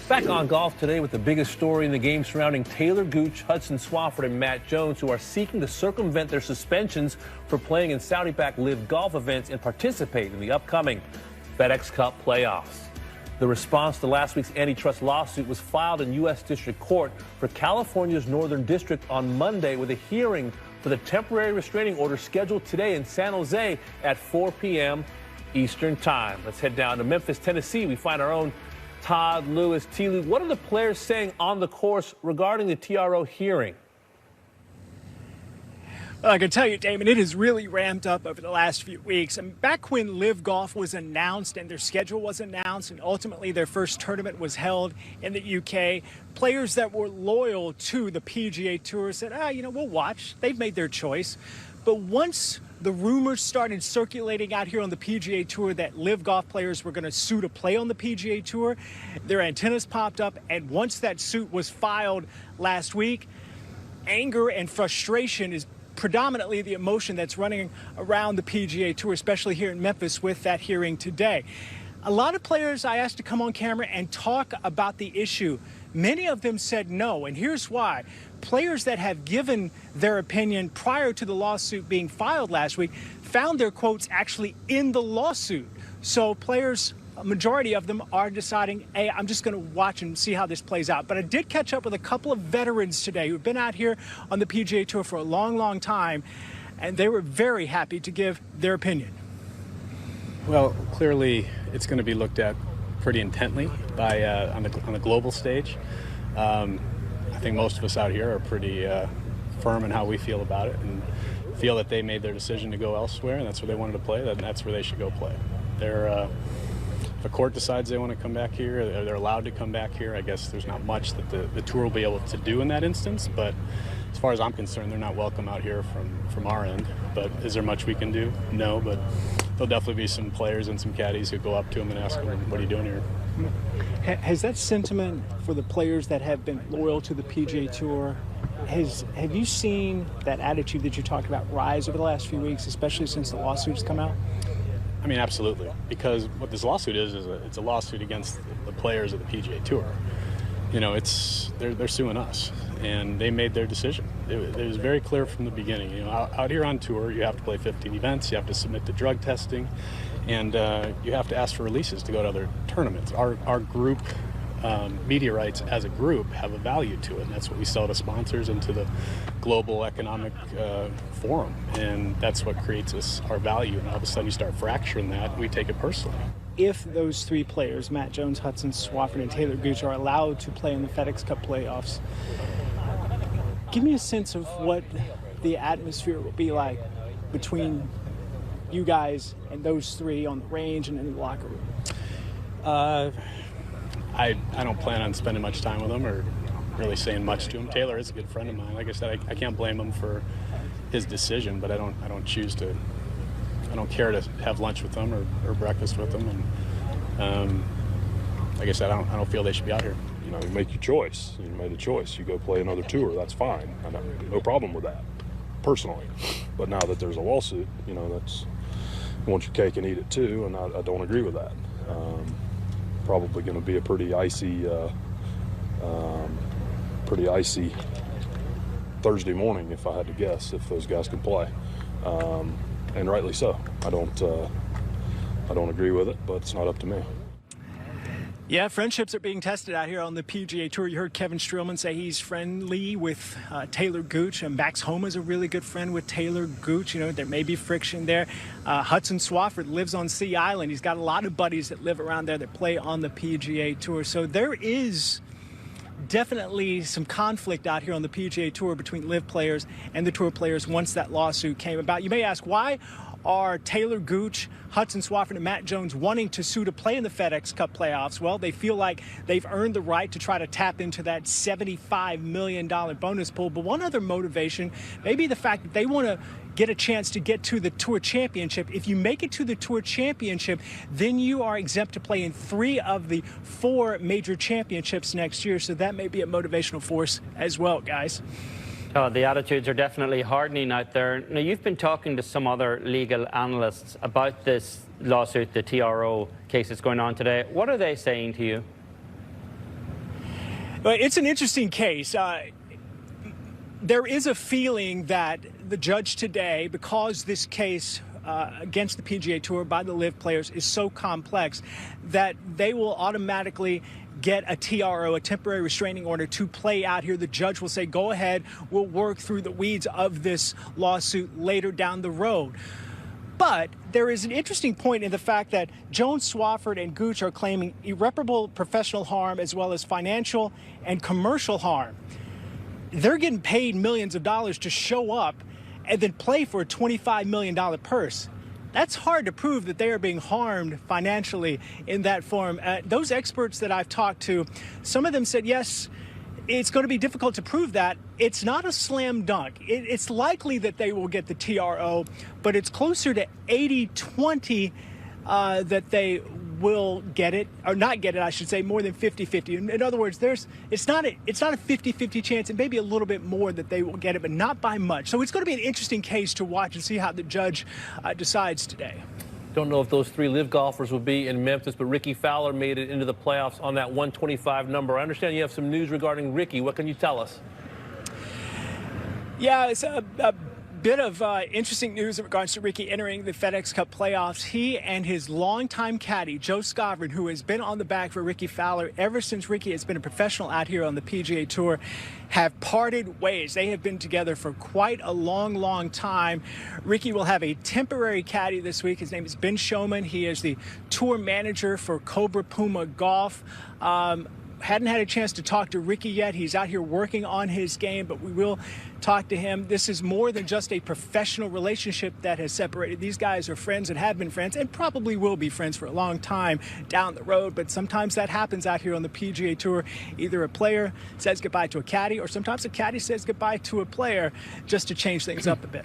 Back on golf today with the biggest story in the game surrounding Taylor Gooch, Hudson Swafford, and Matt Jones, who are seeking to circumvent their suspensions for playing in Saudi-backed LIV Golf events and participate in the upcoming FedEx Cup playoffs. The response to last week's antitrust lawsuit was filed in U.S. District Court for California's Northern District on Monday, with a hearing for the temporary restraining order scheduled today in San Jose at 4 p.m. Eastern Time. Let's head down to Memphis, Tennessee. We find our own Todd Lewis. T-Lou, what are the players saying on the course regarding the TRO hearing? Well, I can tell you, Damon, it has really ramped up over the last few weeks. And back when LIV Golf was announced and their schedule was announced and ultimately their first tournament was held in the UK, players that were loyal to the PGA Tour said, we'll watch. They've made their choice. But once the rumors started circulating out here on the PGA Tour that LIV Golf players were going to sue to play on the PGA Tour, their antennas popped up. And once that suit was filed last week, anger and frustration is predominantly the emotion that's running around the PGA Tour, especially here in Memphis with that hearing today. A lot of players I asked to come on camera and talk about the issue. Many of them said no, and here's why. Players that have given their opinion prior to the lawsuit being filed last week found their quotes actually in the lawsuit. So players, a majority of them, are deciding, hey, I'm just going to watch and see how this plays out. But I did catch up with a couple of veterans today who've been out here on the PGA Tour for a long, long time, and they were very happy to give their opinion. Well, clearly it's going to be looked at pretty intently by on the global stage. I think most of us out here are pretty firm in how we feel about it and feel that they made their decision to go elsewhere, and that's where they wanted to play, then that's where they should go play. If a court decides they want to come back here, or they're allowed to come back here, I guess there's not much that the tour will be able to do in that instance. But as far as I'm concerned, they're not welcome out here from our end. But is there much we can do? No, but there'll definitely be some players and some caddies who go up to them and ask them, what are you doing here? Has that sentiment for the players that have been loyal to the PGA Tour, have you seen that attitude that you talked about rise over the last few weeks, especially since the lawsuits come out? I mean, absolutely, because what this lawsuit is it's a lawsuit against the players of the PGA Tour. You know, they're suing us, and they made their decision. It was very clear from the beginning. You know, out here on tour, you have to play 15 events, you have to submit to drug testing, and you have to ask for releases to go to other tournaments. Our group, media rights as a group, have a value to it, and that's what we sell to sponsors and to the global economic forum, and that's what creates our value. And all of a sudden you start fracturing that, we take it personally. If those three players, Matt Jones, Hudson Swafford, and Taylor Gooch, are allowed to play in the FedEx Cup playoffs, give me a sense of what the atmosphere will be like between you guys and those three on the range and in the locker room. I don't plan on spending much time with him or really saying much to him. Taylor is a good friend of mine. Like I said, I can't blame him for his decision, but I don't care to have lunch with them or breakfast with them. And like I said, I don't feel they should be out here. You know, you make your choice. You made a choice. You go play another tour. That's fine. No problem with that, personally. But now that there's a lawsuit, you know, that's you want your cake and eat it too, and I don't agree with that. Probably going to be a pretty icy Thursday morning, if I had to guess, if those guys can play, and rightly so. I don't agree with it, but it's not up to me. Yeah, friendships are being tested out here on the PGA Tour. You heard Kevin Streelman say he's friendly with Taylor Gooch, and Max Homa is a really good friend with Taylor Gooch. You know, there may be friction there. Hudson Swafford lives on Sea Island. He's got a lot of buddies that live around there that play on the PGA Tour. So there is definitely some conflict out here on the PGA Tour between LIV players and the Tour players once that lawsuit came about. You may ask, why are Taylor Gooch, Hudson Swafford, and Matt Jones wanting to sue to play in the FedEx Cup playoffs? Well, they feel like they've earned the right to try to tap into that $75 million bonus pool. But one other motivation may be the fact that they want to get a chance to get to the Tour Championship. If you make it to the Tour Championship, then you are exempt to play in 3 of the 4 major championships next year. So that may be a motivational force as well, guys. Oh, the attitudes are definitely hardening out there. Now, you've been talking to some other legal analysts about this lawsuit, the TRO case that's going on today. What are they saying to you? But it's an interesting case. There is a feeling that the judge today, because this case against the PGA Tour by the LIV players is so complex, that they will automatically get a TRO, a temporary restraining order, to play out here. The judge will say, go ahead, we'll work through the weeds of this lawsuit later down the road. But there is an interesting point in the fact that Jones, Swafford, and Gooch are claiming irreparable professional harm as well as financial and commercial harm. They're getting paid millions of dollars to show up and then play for a $25 million purse. That's hard to prove that they are being harmed financially in that form. Those experts that I've talked to, some of them said, yes, it's going to be difficult to prove that. It's not a slam dunk. It's likely that they will get the TRO, but it's closer to 80-20 that they will get it, or not get it, I should say, more than 50-50. In other words, it's not a 50-50 chance. It may be a little bit more that they will get it, but not by much. So it's going to be an interesting case to watch and see how the judge decides today. Don't know if those 3 LIV golfers will be in Memphis, but Rickie Fowler made it into the playoffs on that 125 number. I understand you have some news regarding Rickie. What can you tell us? Yeah, it's a bit of interesting news in regards to Rickie entering the FedEx Cup playoffs. He and his longtime caddy, Joe Skovron, who has been on the back for Rickie Fowler ever since Rickie has been a professional out here on the PGA Tour, have parted ways. They have been together for quite a long time. Rickie will have a temporary caddy this week. His name is Ben Showman. He is the tour manager for Cobra Puma Golf. Hadn't had a chance to talk to Rickie yet. He's out here working on his game, but we will talk to him. This is more than just a professional relationship that has separated. These guys are friends and have been friends and probably will be friends for a long time down the road, but sometimes that happens out here on the PGA Tour. Either a player says goodbye to a caddy, or sometimes a caddy says goodbye to a player, just to change things up a bit.